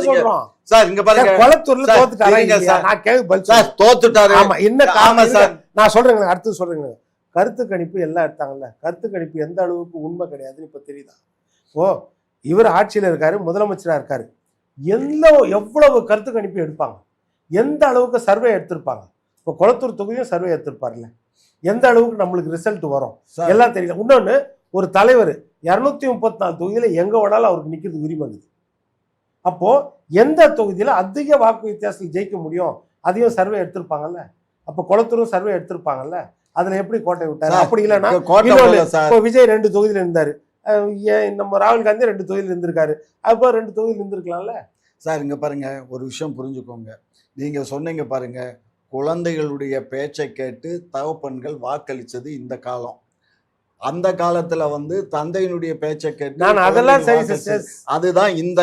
சொல்றோம் சார். இங்க பாருங்க, கொளத்தூர்ல தோத்துட்டாரு சார். நான் கேள்வி பதில் சார் தோத்துட்டாரு. ஆமா, என்ன காரணம் சார்? நான் சொல்றேங்க, அடுத்து சொல்றேங்க. கருத்து கணிப்பு எல்லாம் எடுத்தாங்கல்ல, கருத்து கணிப்பு எந்த அளவுக்கு உண்மை கிடையாதுன்னு இப்ப தெரியுதா? இவர் ஆட்சியில இருக்காரு, முதலமைச்சரா இருக்காரு, எவ்வளவு கருத்து கணிப்பு எடுப்பாங்க, எந்த அளவுக்கு சர்வே எடுத்திருப்பாங்க. இப்போ கொளத்தூர் தொகுதியும் சர்வே எடுத்திருப்பாருல்ல, எந்த அளவுக்கு நம்மளுக்கு ரிசல்ட் வரும் எல்லாம் தெரியல. இன்னொன்னு, ஒரு தலைவர் 234 தொகுதியில எங்க வேணாலும் அவருக்கு நிக்கிறது உரிமை இருக்குது. அப்போ எந்த தொகுதியில அதிக வாக்கு வித்தியாசத்தில் ஜெயிக்க முடியும், அதையும் சர்வே எடுத்திருப்பாங்கல்ல. அப்ப கொளத்தூரும் சர்வே எடுத்திருப்பாங்கல்ல, அதுல எப்படி கோட்டை விட்டாரு? அப்படி இல்லைன்னா இப்போ விஜய் 2 தொகுதியில இருந்தாரு, நம்ம ராகுல் காந்தி 2 தொகுதியில இருந்திருக்காரு, அப்போ 2 தொகுதியில் இருந்திருக்கலாம்ல சார். இங்க பாருங்க, ஒரு விஷயம் புரிஞ்சுக்கோங்க. நீங்க சொன்னீங்க பாருங்க, குழந்தைகளுடைய பேச்சை கேட்டு தகப்பன்கள் வாக்களிச்சது இந்த காலம். அந்த காலத்துல தந்தையினுடைய பேச்சை கேட்டு நான் அதெல்லாம் சரி, அதுதான் இந்த